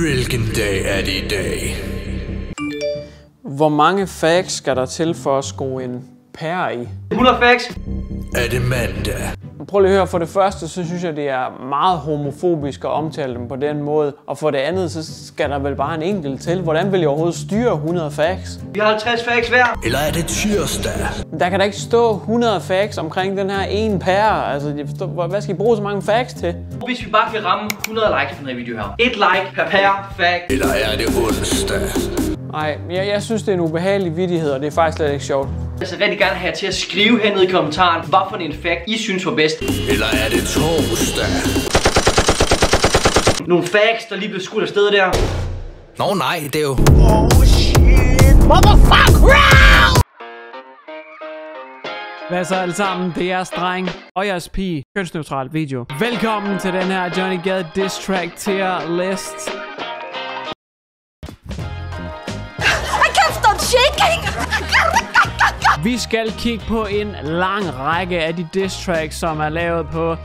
Hvilken dag er det i dag? Hvor mange facts skal der til for at skrue en pære i? 100 facts. Er det mandag? Prøv lige at høre, for det første, så synes jeg, det er meget homofobisk at omtale dem på den måde. Og for det andet, så skal der vel bare en enkelt til. Hvordan vil jeg overhovedet styre 100 facts? Vi har 50 facts hver. Eller er det tirsdag? Der kan da ikke stå 100 facts omkring den her ene pære. Altså, hvad skal I bruge så mange facts til? Hvis vi bare kan ramme 100 likes på den her video her. 1 like per fact. Eller er det onsdag? Nej, jeg synes, det er en ubehagelig vittighed, og det er faktisk slet ikke sjovt. Jeg vil rigtig gerne have jer til at skrive hernede i kommentaren, hvad for en fact I synes var bedst. Eller er det torsdag? Nogle facts, der lige blev skudt afsted der. Nå nej, det er jo... Oh shit! Motherfucker! Hvad så alle sammen? Det er jeres dreng og jeres pige. Kønsneutral video. Velkommen til den her Johnny Gade diss track tier list. Vi skal kigge på en lang række af de diss tracks, som er lavet på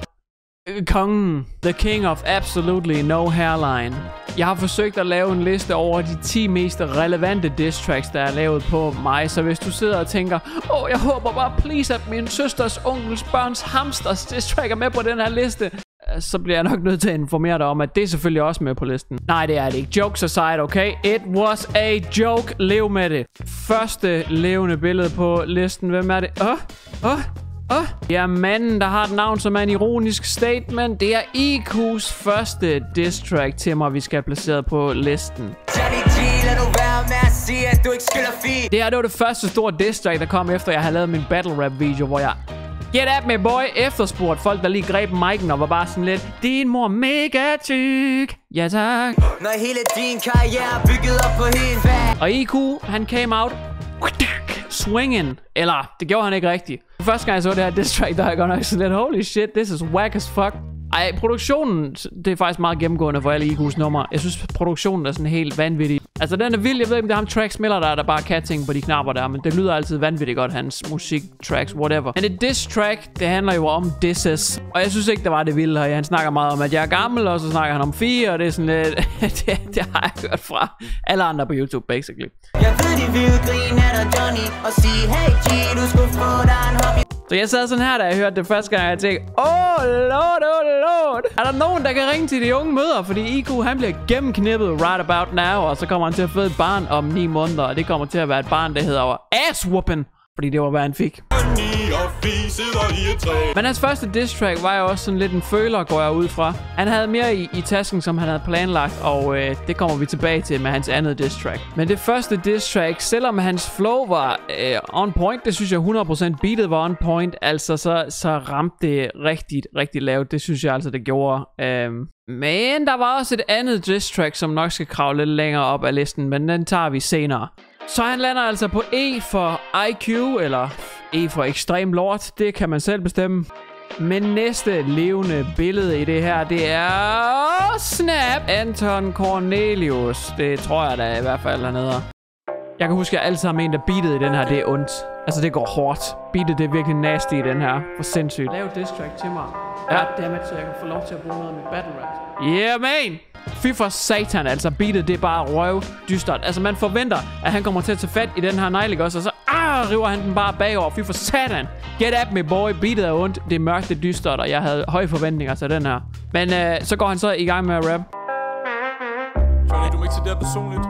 kongen. The king of absolutely no hairline. Jeg har forsøgt at lave en liste over de 10 mest relevante diss tracks, der er lavet på mig. Så hvis du sidder og tænker, jeg håber bare please, at min søsters, onkels, børns, hamsters diss track er med på den her liste, så bliver jeg nok nødt til at informere dig om, at det er selvfølgelig også med på listen. Nej, det er det ikke. Jokes aside, okay? It was a joke. Lev med det. Første levende billede på listen. Hvem er det? Det er manden, der har et navn, som er en ironisk statement. Det er IQ's første diss track til mig, vi skal have placeret på listen. Det her, det var det første store diss track, der kom efter, jeg havde lavet min battle rap video, hvor jeg get at me boy efterspurgt folk, der lige greb mic'en og var bare sådan lidt, din mor mega tyk. Ja tak. Når hele din karriere bygget op på helt fast. Og IQ, han came out swinging. Eller, det gjorde han ikke rigtigt. Første gang jeg så det her diss track, der er jeg godt nok sådan lidt, holy shit, this is whack as fuck. Ej, produktionen, det er faktisk meget gennemgående for alle IQ's numre. Jeg synes, produktionen er sådan helt vanvittig. Altså, den er vild. Jeg ved ikke, om det er ham Trax Miller, der bare kan ting på de knapper der. Men det lyder altid vanvittigt godt, hans musik, tracks, whatever. Men et diss track, det handler jo om disses. Og jeg synes ikke, det var det vilde her. Han snakker meget om, at jeg er gammel, og så snakker han om 4, og det er sådan lidt... det har jeg hørt fra alle andre på YouTube, basically. Jeg ved, de vil grine af dig, Johnny, og sige, hey G, du skulle få dig en hobby. Så jeg sad sådan her, da jeg hørte det første gang, og jeg tænkte, lord. Er der nogen, der kan ringe til de unge mødre? Fordi IQ, han bliver gennemknippet right about now, og så kommer han til at få et barn om 9 måneder, og det kommer til at være et barn, der hedder ass-whooping, fordi det var, hvad han fik. Men hans første diss track var jo også sådan lidt en føler, går jeg ud fra. Han havde mere i tasken, som han havde planlagt, og det kommer vi tilbage til med hans andet diss track. Men det første diss track, selvom hans flow var on point, det synes jeg 100% beatet var on point, altså så ramte det rigtig lavt. Det synes jeg altså, det gjorde. Men der var også et andet diss track, som nok skal kravle lidt længere op af listen, men den tager vi senere. Så han lander altså på E for IQ, eller E for Extreme Lord. Det kan man selv bestemme. Men næste levende billede i det her, det er... Snap! Anton Cornelius. Det tror jeg da i hvert fald, han hedder. Jeg kan huske, at jeg altid har ment, at beatet i den her, det er ondt. Altså, det går hårdt. Beatet, det er virkelig nasty i den her. For sindssygt. Lav diss track til mig. Ja, dammit, så jeg kan få lov til at bruge noget af mit battle rap. Yeah, man! Fy for satan, altså beatet, det er bare røv dystert. Altså, man forventer, at han kommer til at tage fat i den her neglig også, og så river han den bare bagover. Fy for satan! Get at me, boy! Beatet er ondt, det er mørkt, det er dystert, og jeg havde høje forventninger til den her. Men så går han så i gang med at rap. Johnny, du må ikke tage det her personligt.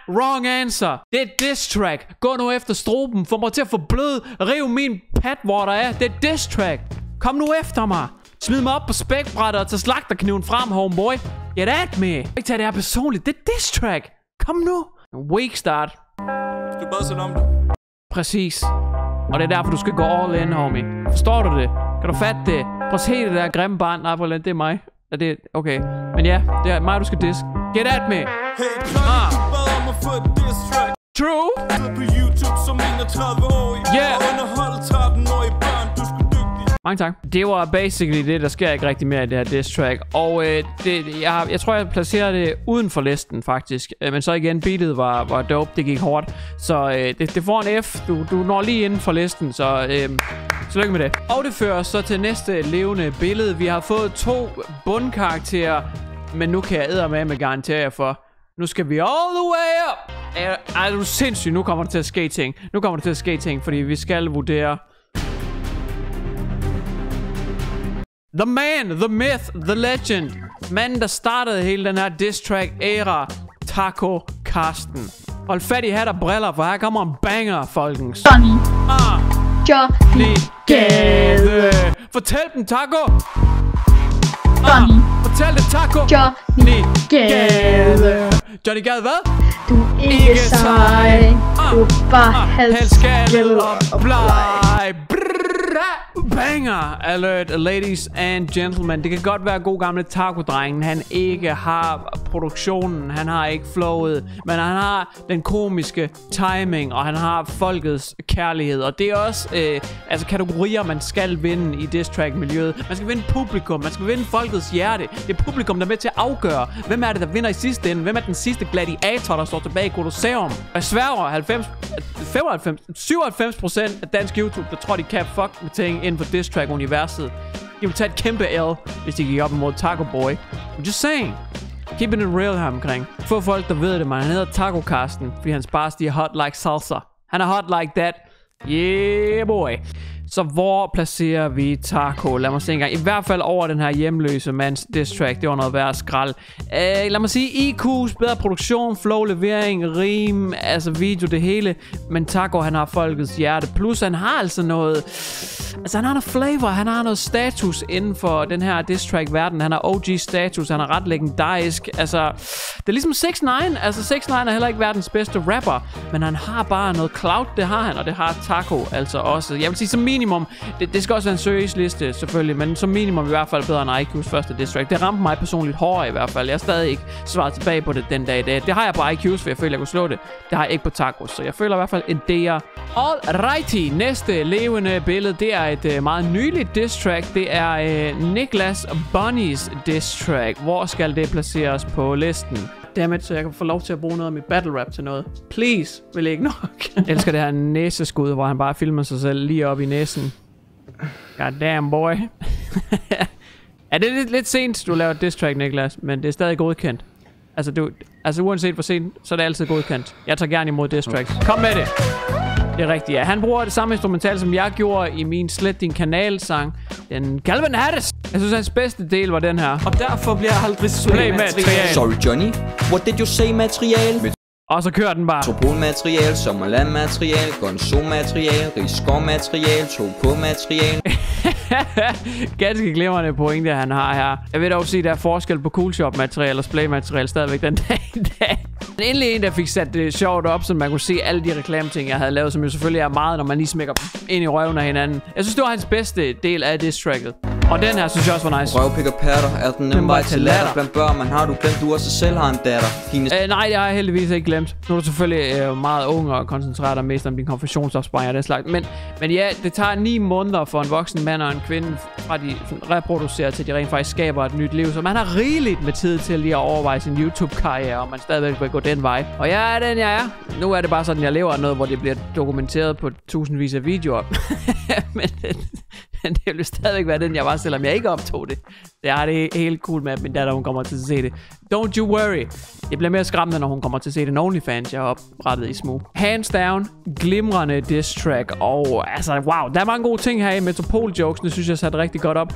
Wrong answer. Det er et diss track. Gå nu efter struben. Få mig til at forbløde. Riv min pat, hvor der er. Det er diss track. Kom nu efter mig. Smid mig op på spækbrættet og tag slagterkniven frem, homeboy. Get at me. Ikke tage det her personligt. Det er diss track. Kom nu. Weak start. Du bad sådan om det. Præcis. Og det er derfor, du skal gå all in, homie. Forstår du det? Kan du fatte det? Prøv at se det der grimme barn. Nej, det er mig. Er det okay? Men ja, det er mig, du skal disk. Get at me. Hey, Johnny, du bad om at få et diss track. True. På YouTube som 31-årig. Yeah. Og underholde 13-årige børn. Du skulle dygtig. Mange tak. Det var basically det, der sker ikke rigtig mere i det her diss track. Og jeg tror, jeg placerer det uden for listen, faktisk. Men så igen, beatet var dope. Det gik hårdt. Så det får en F. Du når lige inden for listen, så tillykke med det. Og det fører så til næste levende billede. Vi har fået 2 bundkarakterer Men nu kan jeg eddermame garantere jer for, nu skal vi all the way up. Ej, du er sindssygt. Nu kommer der til at ske ting. Nu kommer der til at ske ting, fordi vi skal vurdere. The man, the myth, the legend. Manden, der startede hele den her diss track æra. Taco Karsten. Hold fat i hat og briller, for her kommer en banger, folkens. Johnny Gade. Fortæl dem, Taco. Johnny. Fortæl det, Taco. Johnny Gade. Johnny Gade, hvad? Du er ikke sej. Du er bare halvskald og bleg. Banger alert, ladies and gentlemen. Det kan godt være god gamle Taco-drengen. Han ikke har produktionen, han har ikke flowet, men han har den komiske timing, og han har folkets kærlighed. Og det er også altså kategorier, man skal vinde i diss track miljøet. Man skal vinde publikum, man skal vinde folkets hjerte. Det er publikum, der er med til at afgøre, hvem er det, der vinder i sidste ende. Hvem er den sidste gladiator, der står tilbage i Colosseum. Jeg sværger 97% af dansk YouTube, der tror, de kan fuck med ting inden for diss track universet. De vil tage et kæmpe L, hvis de gik op imod Taco Boy. I'm just saying. Keeping it real her omkring. Få folk, der ved det, man. Han hedder Taco Karsten, fordi hans bars, de er hot like salsa. Han er hot like that. Yeah, boy. Så hvor placerer vi Taco? Lad mig se en gang. I hvert fald over den her hjemløse mands diss track. Det var noget værd skrald. Lad mig sige IQ's, bedre produktion, flow, levering, rim, altså video, det hele. Men Taco, han har folkets hjerte. Plus han har altså noget... Altså han har noget flavor, han har noget status inden for den her diss track verden. Han har OG status, han er ret legendarisk. Altså, det er ligesom 6ix9ine. Altså 6ix9ine er heller ikke verdens bedste rapper. Men han har bare noget clout, det har han. Og det har Taco altså også. Jeg vil sige som minimum, det skal også være en seriøs liste selvfølgelig. Men som minimum i hvert fald bedre end IQ's første diss track. Det ramte mig personligt hårdere i hvert fald. Jeg har stadig ikke svaret tilbage på det den dag i dag. Det har jeg på IQ's, for jeg føler jeg kunne slå det. Det har jeg ikke på Tacos. Så jeg føler i hvert fald en DR. Alrighty, næste levende billede, det er et meget nyligt diss track. Det er Niklas Bunnies diss track. Hvor skal det placeres på listen? Dammit, så jeg kan få lov til at bruge noget af mit battle rap til noget. Please, vil ikke nok. Jeg elsker det her næseskud, hvor han bare filmer sig selv lige op i næsen. God damn, boy. Ja, det er lidt sent, du laver diss track, Niklas, men det er stadig godkendt. Altså uanset hvor sent, så er det altid godkendt. Jeg tager gerne imod diss tracks. Kom med det! Det er rigtigt, ja. Han bruger det samme instrumental, som jeg gjorde i min Slet Din Kanal-sang. Den Calvin Harris. Jeg synes, hans bedste del var den her. Og derfor bliver jeg aldrig play material. Sorry, Johnny. What did you say, material? Og så kører den bare. Metropolmaterial, sommerlandmaterial, gonzo-material, rigsgårdmaterial, 2K-material. Ganske glimrende pointe, han har her. Jeg vil dog sige, at der er forskel på Coolshop-material og Splay-material stadigvæk den dag i dag. Men endelig en, der fik sat det sjovt op, så man kunne se alle de reklameting, jeg havde lavet, som jo selvfølgelig er meget, når man lige smækker ind i røven af hinanden. Jeg synes, det var hans bedste del af diss-tracket. Og den her synes jeg også var nice. Røvpik og patter, er den nem vej til latter. Blandt børn, man har du glemt, du også selv har en datter. Nej, det har jeg heldigvis ikke glemt. Nu er du selvfølgelig meget ung og koncentrerer dig mest om din konfessionsopsparing og den slags. Men ja, det tager 9 måneder for en voksen mand og en kvinde, fra de reproducerer til de rent faktisk skaber et nyt liv. Så man har rigeligt med tid til lige at overveje sin YouTube-karriere, og man stadigvæk vil gå den vej. Og jeg er den, jeg er. Nu er det bare sådan, jeg lever af noget, hvor det bliver dokumenteret på tusindvis af videoer. Men det vil stadigvæk være den, jeg var, selvom jeg ikke optog det. Det er det helt cool med, at min datter, hun kommer til at se det. Don't you worry. Det bliver mere skræmmende, når hun kommer til at se den OnlyFans, jeg har oprettet i Smooth. Hands down, glimrende diss track. Og altså, wow, der er mange gode ting her i Metropol-jokesene, synes jeg satte rigtig godt op.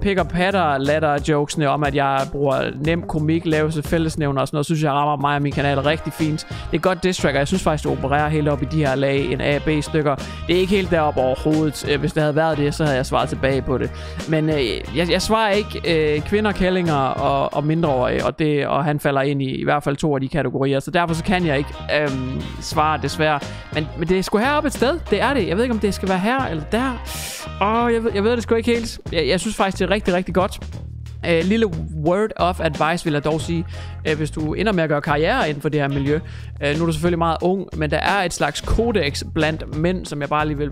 Pick up patter latter-jokesene om, at jeg bruger nem komik, lavelse fællesnævner og sådan noget, synes jeg rammer mig og min kanal rigtig fint. Det er godt diss track, og jeg synes faktisk, det opererer helt op i de her lag, en A og B-stykker. Det er ikke helt deroppe overhovedet. Hvis det havde været det, så havde jeg svaret tilbage på det. Men jeg svarer ikke kvinder, kællinger og mindreårige, og han falder ind i hvert fald 2 af de kategorier, så derfor så kan jeg ikke svare desværre. Men det er sgu heroppe et sted, det er det. Jeg ved ikke, om det skal være her eller der. Jeg ved det sgu ikke helt. Jeg synes faktisk, det er rigtig, rigtig godt. Lille word of advice vil jeg dog sige, hvis du ender med at gøre karriere inden for det her miljø. Nu er du selvfølgelig meget ung, men der er et slags kodex blandt mænd, som jeg bare lige vil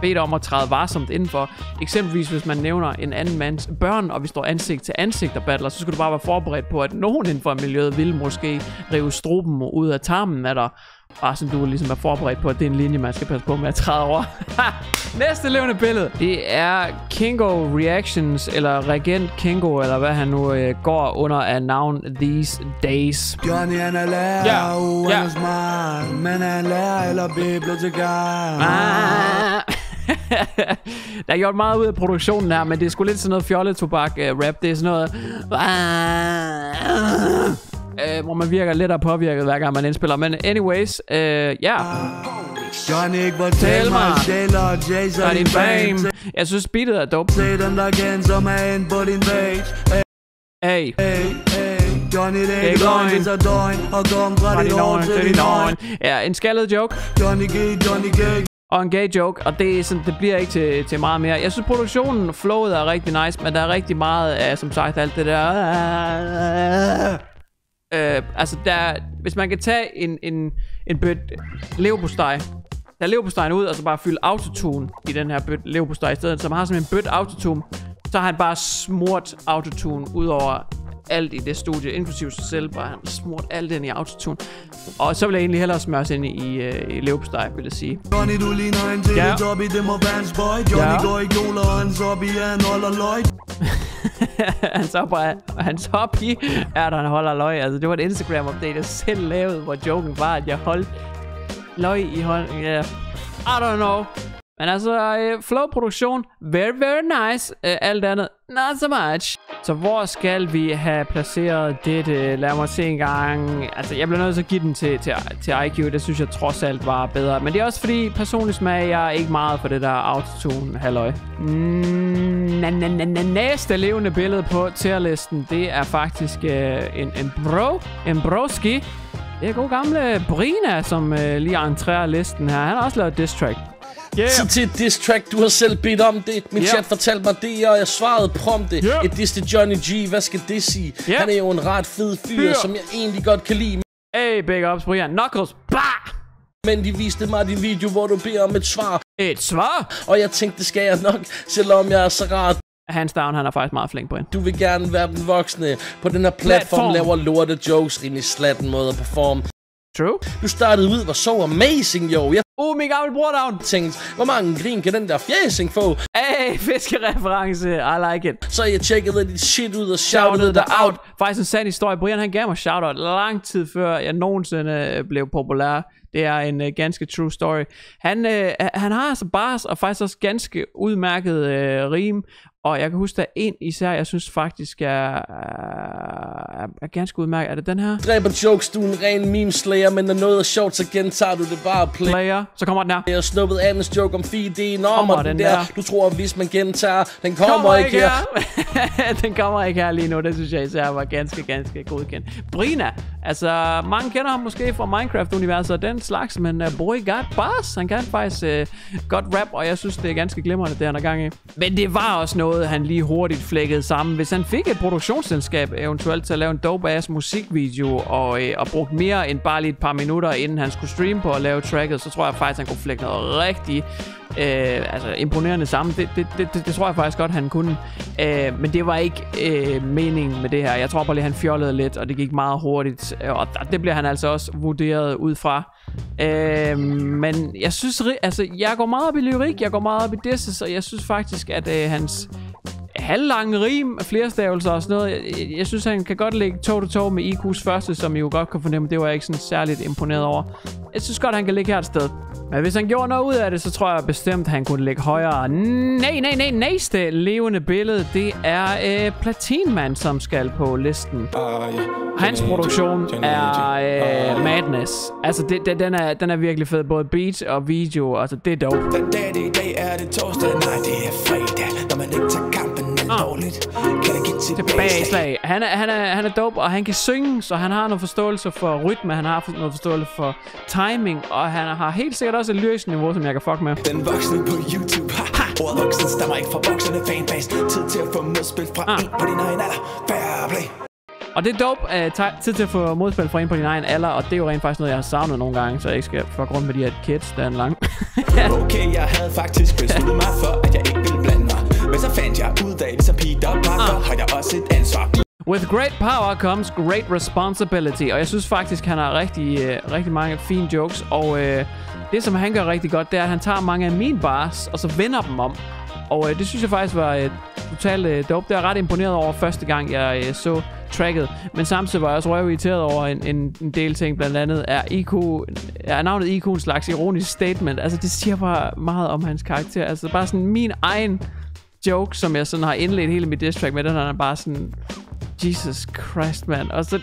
bede dig om at træde varsomt indenfor. Eksempelvis hvis man nævner en anden mands børn, og vi står ansigt til ansigt og battler, så skal du bare være forberedt på, at nogen inden for miljøet vil måske rive struben ud af tarmen af dig. Bare sådan, du ligesom er forberedt på, at det er en linje, man skal passe på med at træde over. Næste levende billede. Det er Kingo Reactions, eller Regent Kingo, eller hvad han nu går under af navn These Days. Johnny han er lærer, han er smart, men han lærer eller bibliotekar. Der er gjort meget ud af produktionen her, men det er sgu lidt sådan noget fjolletobak-rap. Det er sådan noget... hvor man virker lidt og påvirket, hver gang man indspiller. Men anyways, ja. Johnny, ikke fortæl mig, Taylor, Jason, din fame. Jeg synes, beatet er dope. Se dem der igen, som er inde på din page. Hey. Johnny, det er ikke løgn, det er døgn. Og kom fra din hånd til din hånd. Ja, en skaldet joke. Johnny G. Og en gay joke, og det, er sådan, det bliver ikke til meget mere. Jeg synes, produktionen, flowet er rigtig nice, men der er rigtig meget af, som sagt, alt det der... altså, hvis man kan tage en bøtte leverpostej, der leverpostejen ud, og så bare fylde autotune i den her bøtte leverpostej i stedet, så man har sådan en bøtte autotune, så har han bare smurt autotune ud over alt i det studie, inklusive sig selv, bare han smurt alt ind i autotune. Og så vil jeg egentlig hellere smøre ind i leverpostej, vil jeg sige. Johnny, du ligner en teletubby, det må være hans boy. Johnny går i kjole, og hans hobby er, han holder løg. hans hobby er, at han holder løg. Altså, det var et Instagram-update, jeg selv lavede, hvor joken var, at jeg holdt løg i hånden. Yeah. I don't know. Men altså, flow-produktion, very, very nice. Alt andet, not so much. Så hvor skal vi have placeret dette? Lad mig se en gang. Altså, jeg bliver nødt til at give den til IQ. Det synes jeg trods alt var bedre. Men det er også fordi, personligt smag jeg er ikke meget for det der autotune halløj. Næste levende billede på tierlisten, det er faktisk en broski. Det er god gamle Brina, som lige entrerer listen her. Han har også lavet diss track. Yeah. Så til et diss track, du har selv bedt om det. Min chat fortalte mig det, og jeg svarede prompte. Et diss til Johnny G, hvad skal det sige? Han er jo en ret fed fyr, som jeg egentlig godt kan lide. Hey, big ups, Brian. Knuckles, bah! Men de viste mig din video, hvor du beder om et svar. Et svar? Og jeg tænkte, det skal jeg nok, selvom jeg er så rar. Hands down, han er faktisk meget flink på en. Du vil gerne være den voksne. På den her platform laver lorte jokes, rimelig slatten måde at performe. True. Du startede ud, var så amazing, jo. Min gamle bror down. Tænkte, hvor mange grin kan den der fjæsing få? Hey, fiskereference. I like it. Så jeg tjekkede dit shit ud og shoutede dig out. Faktisk en sand historie. Brian, han gav mig shoutout lang tid før jeg nogensinde blev populær. Det er en ganske true story. Han har altså bars og faktisk også ganske udmærket rim. Og jeg kan huske, der er en især, jeg synes faktisk er ganske udmærket. Er det den her? Dræber jokes, du er en ren meme-slayer, men når noget er sjovt, så gentager du det bare player. Så kommer den her. Jeg har snuppet andens joke om FID'en om den der. Du tror, hvis man gentager, den kommer ikke her. Den kommer ikke her lige nu, det synes jeg især var ganske godkendt. Brina, altså mange kender ham måske fra Minecraft-universet og den slags, men boy got bars. Han kan faktisk godt rap, og jeg synes, det er ganske glimrende, det han er gang i. Men det var også noget, han lige hurtigt flækkede sammen. Hvis han fik et produktionsselskab eventuelt til at lave en dope-ass musikvideo og brugt mere end bare lige et par minutter, inden han skulle streame på at lave tracket, så tror jeg faktisk, han kunne flække noget rigtig imponerende sammen. Det tror jeg faktisk godt, han kunne. Men det var ikke meningen med det her. Jeg tror bare lige, han fjollede lidt, og det gik meget hurtigt. Og det bliver han altså også vurderet ud fra. Men jeg synes, jeg går meget op i lyrik, jeg går meget op i disses, og jeg synes faktisk, at hans halvlange rim, flerstavelser og sådan noget, jeg synes, han kan godt ligge toe-to-toe med IQ's første, som I jo godt kan fornemme, det var jeg ikke sådan særligt imponeret over. Jeg synes godt, han kan ligge her et sted. Men hvis han gjorde noget ud af det, så tror jeg bestemt, han kunne ligge højere. Næste levende billede, det er Platinman, som skal på listen. Hans produktion er madness. Altså, den er virkelig fed. Både beat og video, altså det er dope. Den dag er det torsdag, nej det er fredag. Når man ikke tager kampen alvorligt, kan det give tilbageslag. Han er dope, og han kan synge, så han har noget forståelse for rytme, han har noget forståelse for timing, og han har helt sikkert også et lyrisk niveau, som jeg kan fuck med. Den voksne på YouTube, ordet voksen stammer ikke fra voksende fanbase. Tid til at få modspil fra en på din egen alder. Fair play. Og det er dope, tid til at få modspil fra en på din egen alder, og det er jo rent faktisk noget, jeg har savnet nogle gange, så jeg ikke skal fuck rundt med de her kids, der er lang. Okay, jeg havde faktisk besluttet mig for, at jeg ikke ville blande mig. Men så fandt jeg ud af, ligesom Peter Parker, har jeg også et ansvar. With great power comes great responsibility. Og jeg synes faktisk, han har rigtig mange fine jokes. Og det, som han gør rigtig godt, det er, at han tager mange af mine bars, og så vender dem om. Og det synes jeg faktisk var totalt dope. Det er ret imponeret over første gang, jeg så tracket. Men samtidig var jeg også røvirriteret over en del ting. Blandt andet er navnet IQ en slags ironisk statement. Altså det siger bare meget om hans karakter. Altså bare sådan min egen joke, som jeg sådan har indledt hele mit diss track med, den er bare sådan... Jesus Christ, man. Og så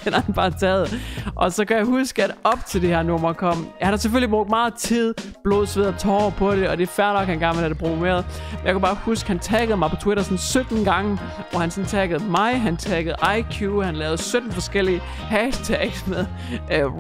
den har han bare taget. Og så kan jeg huske, at op til det her nummer kom, han har selvfølgelig brugt meget tid, blod, sved og tårer på det, og det er fair nok, han gerne vil have det programmeret. Jeg kan bare huske, han taggede mig på Twitter sådan 17 gange, hvor han sådan taggede mig, han taggede IQ, han lavede 17 forskellige hashtags med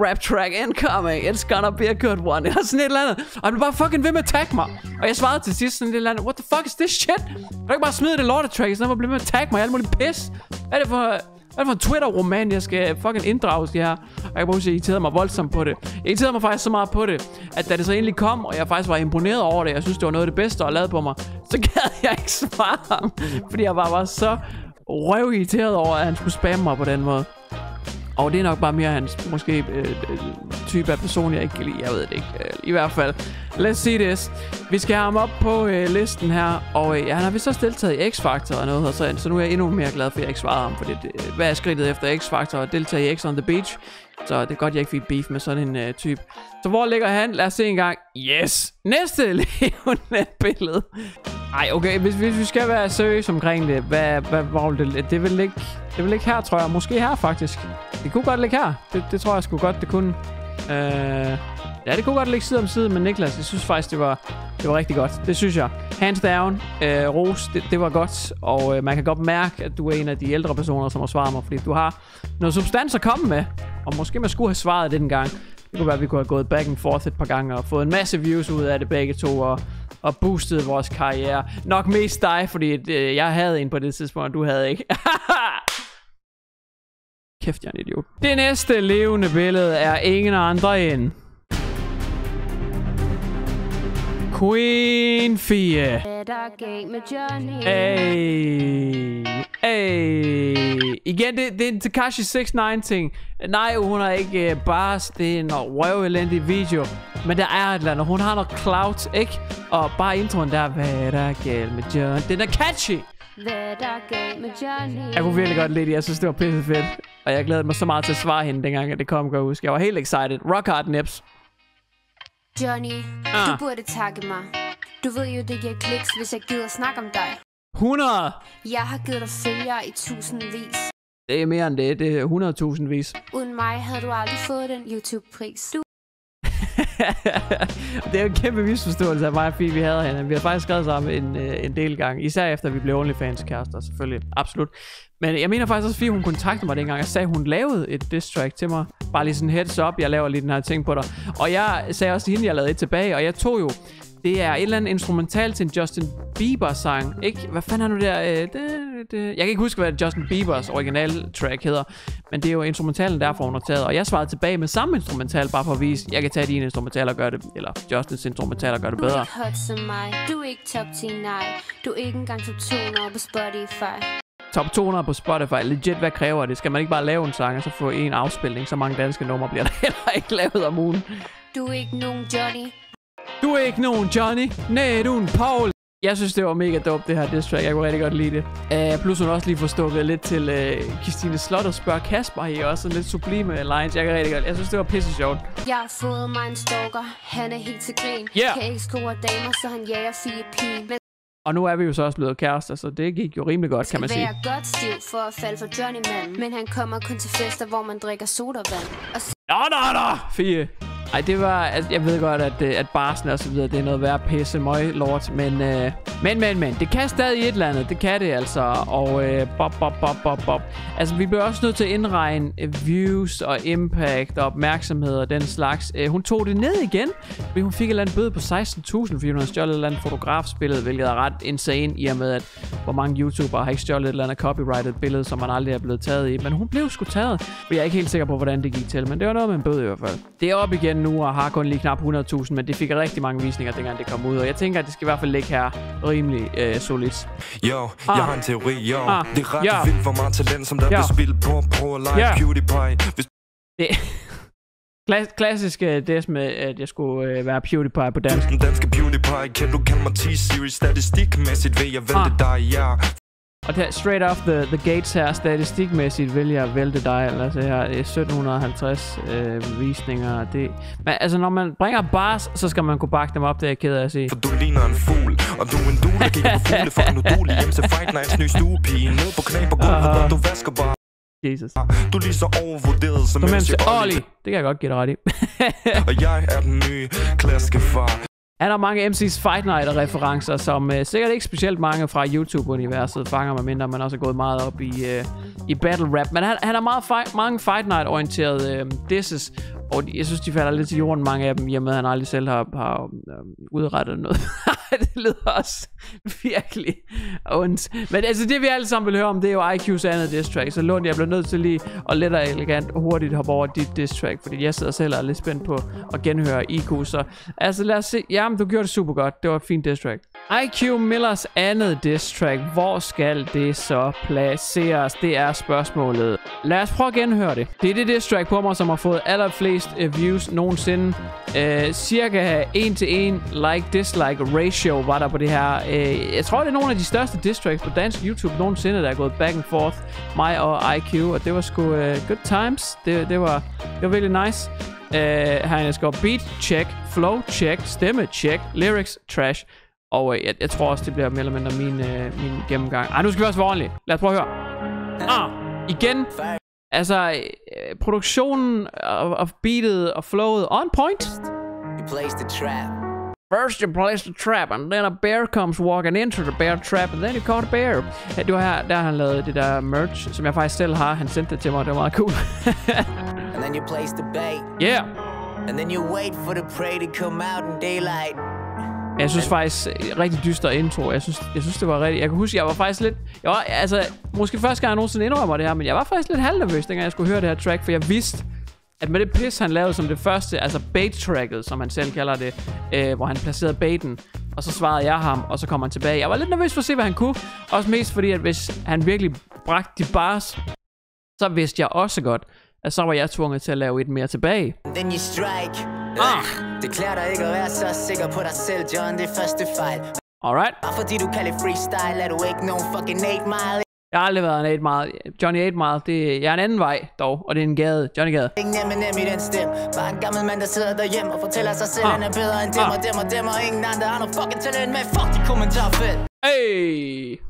rap track incoming, it's gonna be a good one, eller sådan et eller andet. Og han blev bare fucking ved med at tagge mig. Og jeg svarede til sidst sådan et eller andet, what the fuck is this shit? Kan du ikke bare smide det lortetrack, så han blev ved med at tagge mig i alt muligt pis? Hvad er det for en Twitter-roman, jeg skal fucking inddrages i her? Og jeg kan bare huske, at jeg irriterede mig voldsomt på det. Jeg irriterede mig faktisk så meget på det, at da det så endelig kom, og jeg faktisk var imponeret over det, jeg synes, det var noget af det bedste, at lave på mig, så gad jeg ikke svare ham, fordi jeg bare var så røvirriteret over, at han skulle spamme mig på den måde. Og det er nok bare mere hans, måske, type af person, jeg ikke kan lide. Jeg ved det ikke. I hvert fald. Let's see this. Vi skal have ham op på listen her. Og han har vist også deltaget i X-Factor og noget. Så nu er jeg endnu mere glad for, at jeg ikke svarede ham. Fordi hvad er skridtet efter X-Factor og deltage i X on the Beach? Så det er godt, jeg ikke fik beef med sådan en type. Så hvor ligger han? Lad os se en gang. Yes! Næste levende billede. Ej, okay. Hvis vi skal være seriøse omkring det, hvor det vil ligge her, tror jeg. Måske her, faktisk. Det kunne godt ligge her. Det tror jeg sgu godt, det kunne. Ja, det kunne godt ligge side om side med Niklas. Jeg synes faktisk, det var rigtig godt. Det synes jeg. Hands down. Ros, det var godt. Og man kan godt mærke, at du er en af de ældre personer, som har svaret mig. Fordi du har noget substans at komme med. Og måske man skulle have svaret det den gang. Det kunne være, at vi kunne have gået back and forth et par gange. Og fået en masse views ud af det begge to. Og boostet vores karriere. Nok mest dig, fordi jeg havde en på det tidspunkt, og du havde ikke. Kæft, jeg er en idiot. Det næste levende billede er ingen andre end Queen Fie. Igen, det er en Tekashi 69 ting. Nej, hun er ikke bars. Det er en røvelendig video. Men der er et eller andet. Hun har noget clout, ikke? Og bare introen der. Hvad er der galt med John? Den er catchy. Jeg kunne virkelig godt lide det. Jeg synes, det var pisse fedt. Og jeg glædede mig så meget til at svare hende, dengang at det kom, kan jeg huske. Jeg var helt excited. Rock hard nips. Johnny, du burde takke mig. Du ved jo, det giver kliks, hvis jeg gider snakke om dig. 100! Jeg har givet dig følgere i tusindvis. Det er mere end det. Det er 100.000 vis. Uden mig havde du aldrig fået den YouTube-pris. Det er jo en kæmpe misforståelse af mig og Fie, vi havde hende. Vi har faktisk skrevet sammen en del gange. Især efter vi blev OnlyFans kærester, selvfølgelig. Absolut. Men jeg mener faktisk også, at Fie, hun kontaktede mig dengang. Jeg sagde, hun lavede et diss track til mig. Bare lige sådan heads up, jeg laver lige den her ting på dig. Og jeg sagde også til hende, jeg lavede et tilbage. Og jeg tog jo, det er et eller andet instrumental til en Justin Bieber sang. Ikke? Hvad fanden er nu der? Jeg kan ikke huske, hvad Justin Biebers original track hedder. Men det er jo instrumentalen derfor, hun har taget. Og jeg svarede tilbage med samme instrumental, bare for at vise, jeg kan tage dine instrumentaler og gøre det, eller Justins instrumentaler og gøre det bedre. Du er ikke hot som mig. Du er ikke top 10, nej. Du er ikke engang top 200 på Spotify. Top 200 på Spotify. Legit, hvad kræver det? Skal man ikke bare lave en sang, og så få en afspilning? Så mange danske numre bliver der heller ikke lavet om ugen. Du er ikke nogen Johnny. Du er ikke nogen Johnny. Nej, du er en Paul. Jeg synes, det var mega dope, det her diss track. Jeg kunne rigtig godt lide det. Plus hun også lige får stukket lidt til Christine Slot og spørger Kasper. I også lidt sublime lines. Jeg kan rigtig godt. Jeg synes, det var pisse sjovt. Jeg har fået mig en stalker. Han er helt til grin. Kan ikke score damer, så han jager 4 pige. Og nu er vi jo så også blevet kærester, så det gik jo rimelig godt, kan man sige. Det skal være godt stiv for at falde for Johnny-manden. Men han kommer kun til fester, hvor man drikker sodavand. Nå, Fie. Ej, det var, altså, jeg ved godt, at barsen og så videre, det er noget værd pisse møg lort, men, det kan stadig et eller andet, det kan det altså, og altså, vi bliver også nødt til at indregne views og impact og opmærksomhed og den slags. Hun tog det ned igen, fordi hun fik et eller andet bøde på 16.000, fordi hun har stjålet et eller andet fotografsbillede, hvilket er ret insane i og med, at hvor mange YouTubere har ikke stjålet et eller andet copyrighted billede, som man aldrig er blevet taget i, men hun blev sgu taget, og jeg er ikke helt sikker på, hvordan det gik til, men det var noget med en bøde i hvert fald. Det er op igen halvanden uge og har kun lige knap 100.000, men det fik rigtig mange visninger, dengang det kom ud. Og jeg tænker, at det skal i hvert fald ligge her rimelig solidt. Jo, jeg har en teori, jo. Det er ret vildt, hvor meget talent, som der bliver spillet på PewDiePie. Klassisk des med, at jeg skulle være PewDiePie på dansk. Den danske PewDiePie, kan du kalde mig T-Series? Statistikmæssigt vil jeg vælte dig, ja. Og der, straight off the gates her, statistikmæssigt vil jeg vælte dig. Altså her er 1750 visninger. Men altså, når man bringer bars, så skal man kunne bakke dem op, det er jeg ked af at se. For du ligner en fugl, og du er en dule, der kigger på fugle. Fucking udulig, hjem til Fight Nights nye stuepige. Ned på knæ på gulvet, du vasker bare. Jesus. Du er lige så overvurderet som MC Olli. Det kan jeg godt give dig ret i. Og jeg er den nye klassiske far. Han har mange MC's Fight Night-referencer, som sikkert ikke specielt mange fra YouTube-universet fanger, medmindre man også er gået meget op i battle rap. Men han har mange Fight Night-orienterede disses, og jeg synes, de falder lidt til jorden, mange af dem, hjemme at han aldrig selv har udrettet noget. Det lyder også virkelig ondt. Men altså, det vi alle sammen vil høre om, det er jo IQ's andet diss track. Så Lund, jeg bliver nødt til lige at let og elegant hurtigt hoppe over dit diss track, fordi jeg sidder selv og er lidt spændt på at genhøre IQ. Så altså, lad os se. Jamen, du gjorde det super godt. Det var et fint diss track. IQ Millers andet diss track. Hvor skal det så placeres? Det er spørgsmålet. Lad os prøve at genhøre det. Det er det diss track på mig, som har fået allerflest views nogensinde. Cirka 1-1 like-dislike ratio var der på det her. Jeg tror, det er nogle af de største diss tracks på dansk YouTube nogensinde, der er gået back and forth. Mig og IQ, og det var sgu good times. Det var virkelig nice. Her skal beat check, flow check, stemme check, lyrics trash. Og jeg tror også, det bliver mere eller mindre min gennemgang. Ej, nu skal vi også være ordentligt. Lad os prøve at høre. Igen. Altså, produktionen og beatet og flowet on point. First you place the trap, and then a bear comes walking into the bear trap, and then you caught a bear. Det var her, der han lavede det der merch, som jeg faktisk selv har. Han sendte det til mig, det var meget cool. And then you place the bait. Yeah. And then you wait for the prey to come out in daylight. Jeg synes faktisk rigtig dyster intro. Jeg synes det var rigtig. Jeg kan huske, jeg var faktisk lidt. Måske første gang jeg nogensinde indrømmer det her, men jeg var faktisk lidt halvnervøs, dengang jeg skulle høre det her track, for jeg vidste, at med det pis, han lavede som det første, altså bait-tracket, som han selv kalder det, hvor han placerede baiten, og så svarede jeg ham, og så kom han tilbage. Jeg var lidt nervøs for at se, hvad han kunne. Også mest fordi, at hvis han virkelig bragte de bars, så vidste jeg også godt, at så var jeg tvunget til at lave et mere tilbage. Then you strike. Det klæder dig ikke at være så sikker på dig selv, John, det er første fejl. Alright. Bare fordi du kalder freestyle, er du ikke nogen fucking 8 Mile. Jeg har aldrig været en 8 Mile. Johnny 8 Mile, jeg er en anden vej dog, og det er en gade. Johnny Gade. Ingen nem i den stemme. Bare en gammel mand, der sidder derhjemme og fortæller sig selv, han er bedre end dem og ingen andre har noget fucking talent med. Fuck de kommentarfelt. Hey!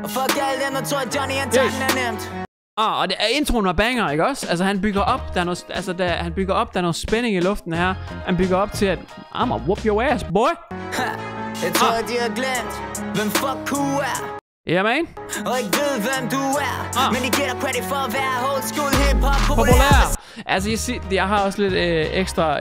Og fuck alle dem, der tror, at Johnny Anton er nemt. Og det er introen var banger, ikke også? Altså han bygger op, der er noget spænding i luften her. Han bygger op til at I'ma whoop your ass, boy. Jeg tror, at de har glemt, hvem fuck Q er. Ja, man. Og ikke ved, hvem du er. Men de giver dig credit for at være old school hip-hop populær. Altså, jeg har også lidt ekstra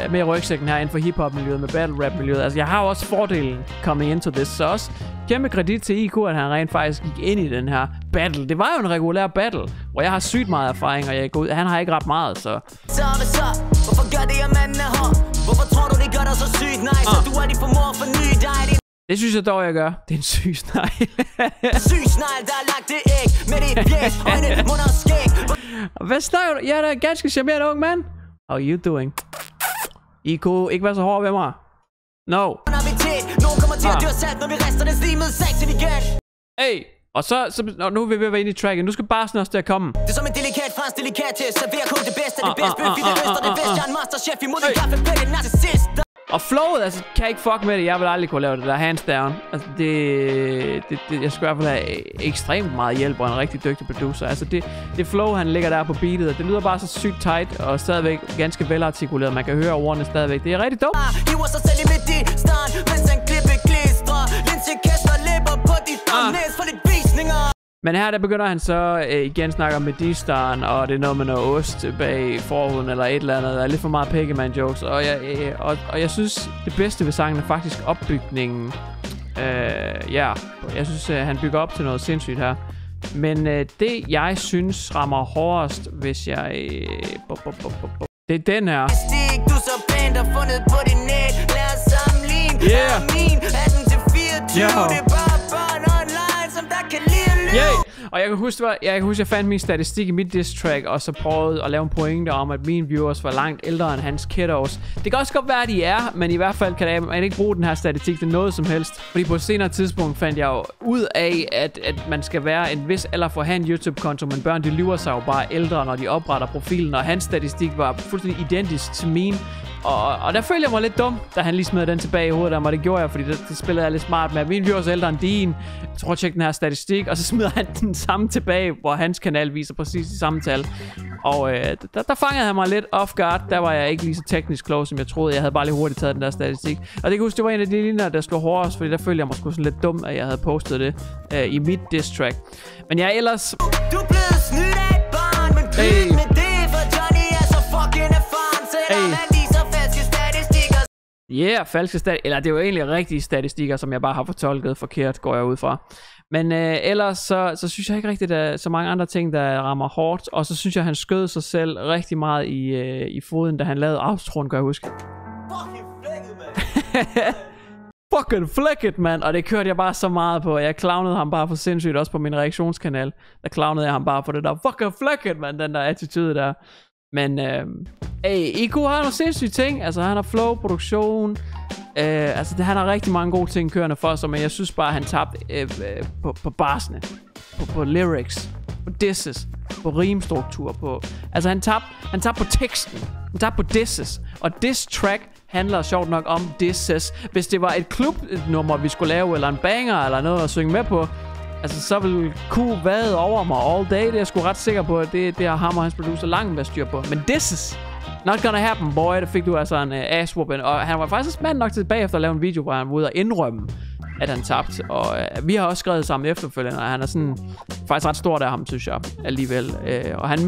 med rygsækken her inden for hip-hop-miljøet, med battle-rap-miljøet. Altså, jeg har også fordelen coming into this, så også kæmpe kredit til IQ, at han rent faktisk gik ind i den her battle. Det var jo en regulær battle, hvor jeg har sygt meget erfaring, og han har ikke ret meget, så... Så, hvorfor gør det, at manden er hård? Hvorfor tror du, det gør dig så sygt nice, så du er de formår for ny dig? Det synes jeg dog, jeg gør. Det er en syg snegl. Syg snegl, der har lagt det æg med dit bjæs, øjne, mund og skæg. Hvad snakker du? Jeg er da en ganske charmerende ung mand. How you doing? I kunne ikke være så hård ved mig. No. Nogen kommer til at døre salt, når vi rester det slimede seksen igen. Hey. Og så nu er vi ved at være inde i tracket. Nu skal barsen også til at komme. Det er som en delikat fransk delikat til. Serverer kun det bedste, det bedste. Bøf i det øster, det bedste. Jeg er en masterchef imod en kaffepække, narcissist. Og flowet, altså, kan jeg ikke fuck med det. Jeg vil aldrig kunne lave det der hands down. Altså, jeg skal i hvert fald have ekstremt meget hjælp og en rigtig dygtig producer. Altså, det flow, han ligger der på beatet, det lyder bare så sygt tight og stadigvæk ganske velartikuleret. Man kan høre ordene stadigvæk. Det er rigtig dope. Hiver sig selv i midt i stand, mens han klipper klistrer. Linse kaster læber på dit thumbnails for lidt visninger. Men her der begynder han så igen snakke om Medistan, og det er noget med noget ost bag forhuden eller et eller andet. Der er lidt for meget Pokemon jokes, og jeg synes det bedste ved sangen er faktisk opbygningen. Jeg synes han bygger op til noget sindssygt her. Men det jeg synes rammer hårdest, hvis jeg Det er den her. Stik, du så pænt og fundet på din net. Lad os sammenligne. Yeah. Min 18-24. Yo. Det er bare børn online, som der kan lide at lyve. Yeah. Og jeg kan huske, jeg fandt min statistik i mit diss track, og så prøvede at lave en pointe om, at mine viewers var langt ældre end hans kiddos. Det kan også godt være, at de er, men i hvert fald kan man ikke bruge den her statistik til noget som helst. Fordi på et senere tidspunkt fandt jeg jo ud af, at man skal være en vis alder for at have en YouTube-konto, men børn, de lyver sig jo bare ældre, når de opretter profilen, og hans statistik var fuldstændig identisk til min. Og der følte jeg mig lidt dum, da han lige smed den tilbage i hovedet af mig. Det gjorde jeg, fordi det spillede jeg lidt smart med. Min viewers er ældre end din. Jeg tror, tjek den her statistik. Og så smider han den samme tilbage, hvor hans kanal viser præcis de samme tal. Og der fangede han mig lidt off guard. Der var jeg ikke lige så teknisk klog, som jeg troede. Jeg havde bare lige hurtigt taget den der statistik. Og det kan huske, det var en af de linjer, der slog hårdest. Fordi der følte jeg mig sgu sådan lidt dum, at jeg havde postet det i mit diss track. Men jeg ellers... Du er blevet snydt af et barn, men pyt med det, for Johnny er så fucking erfaren. Selvom han viser falske statistikker. Falske statistikker. Eller det er jo egentlig rigtige statistikker, som jeg bare har fortolket forkert, går jeg ud fra. Men ellers så synes jeg ikke rigtigt, at der er så mange andre ting, der rammer hårdt. Og så synes jeg, han skød sig selv rigtig meget i foden, da han lavede outroen, kan jeg huske. Fucking flækket, mand. Fucking flækket, mand. Og det kørte jeg bare så meget på. Jeg clownede ham bare for sindssygt, også på min reaktionskanal. Der clownede jeg ham bare for det der fucking flækket, mand. Den der attitude der. Men IQ har nogle sindssyge ting. Altså han har flow, produktion. Han har rigtig mange gode ting kørende for sig. Men jeg synes bare, han tabte på barsene. På lyrics. På disses. På rimstruktur. På... Altså han tabte på teksten. Han tabte på disses. Og diss track handler sjovt nok om disses. Hvis det var et klubnummer, vi skulle lave, eller en banger, eller noget at synge med på, altså så ville Q vade over mig all day. Det er jeg sgu ret sikker på, at det har ham og hans producer langt med styr på. Men disses, not gonna happen, boy. Der fik du altså en ass-whooping. Og han var faktisk mand nok tilbage efter at lave en video, hvor han var ude og indrømme, at han tabte. Og vi har også skrevet sammen efterfølgende, og han er sådan faktisk ret stor af ham, synes jeg, alligevel. Og han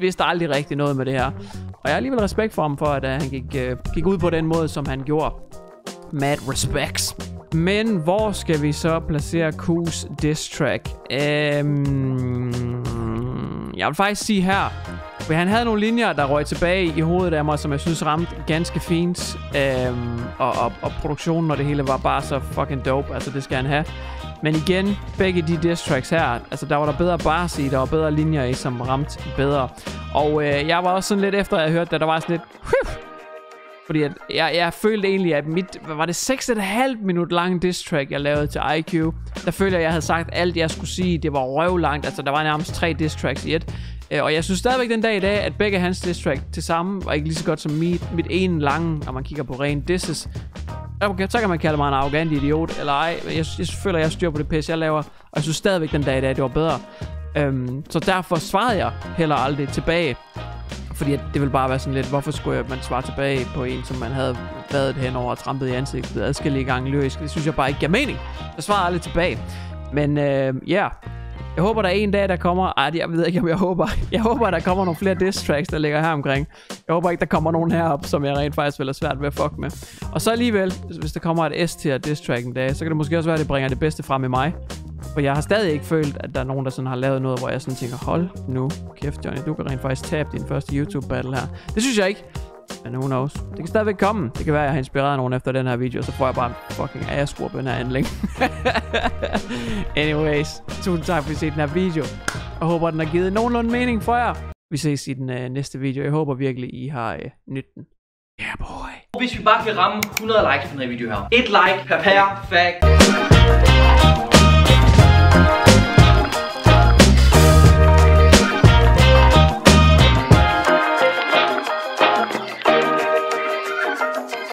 vidste aldrig rigtig noget med det her. Og jeg har alligevel respekt for ham for, at han gik ud på den måde, som han gjorde. Mad respects. Men hvor skal vi så placere Q's diss track? Jeg vil faktisk sige her, for han havde nogle linjer, der røg tilbage i hovedet af mig, som jeg synes ramte ganske fint. Og produktionen og det hele var bare så fucking dope. Altså det skal han have. Men igen, begge de diss tracks her, altså der var der bedre bars i, der var bedre linjer i, som ramte bedre. Og jeg var også sådan lidt efter, at jeg hørte, at der var sådan lidt... Fordi at jeg følte egentlig, at var det 6,5 minut lang diss track, jeg lavede til IQ. Der følte jeg havde sagt alt, jeg skulle sige. Det var røvlangt. Altså, der var nærmest 3 diss tracks i et. Og jeg synes stadigvæk den dag i dag, at begge hans diss track til sammen var ikke lige så godt som mit ene lange, når man kigger på ren disses. Okay, så kan man kalde mig en arrogant idiot, eller ej. Jeg føler, jeg styrer på det pis, jeg laver. Og jeg synes stadigvæk den dag i dag, det var bedre. Så derfor svarede jeg heller aldrig tilbage. Fordi det ville bare være sådan lidt, hvorfor skulle man svare tilbage på en, som man havde vadet henover og trampet i ansigtet adskillige gange lyrisk. Det synes jeg bare ikke giver mening. Jeg svarede aldrig tilbage. Men jeg håber, der er en dag, der kommer... jeg ved ikke, om jeg håber. Jeg håber, der kommer nogle flere diss tracks, der ligger her omkring. Jeg håber ikke, der kommer nogen herop, som jeg rent faktisk vil have svært ved at fuck med. Og så alligevel, hvis der kommer et S-tier diss track en dag, så kan det måske også være, at det bringer det bedste frem i mig. For jeg har stadig ikke følt, at der er nogen, der sådan har lavet noget, hvor jeg sådan tænker, hold nu kæft, Johnny, du kan rent faktisk tabe din første YouTube-battle her. Det synes jeg ikke. Men who knows? Det kan stadigvæk komme. Det kan være, at jeg har inspireret nogen efter den her video, så får jeg bare en fucking ass-whoop den her handling. Anyways, tusind tak for at I set den her video. Jeg håber, den har givet nogenlunde mening for jer. Vi ses i den næste video. Jeg håber virkelig, I har nydt den. Yeah, boy. Hvis vi bare kan ramme 100 likes på den her video her. Et like per perfekt.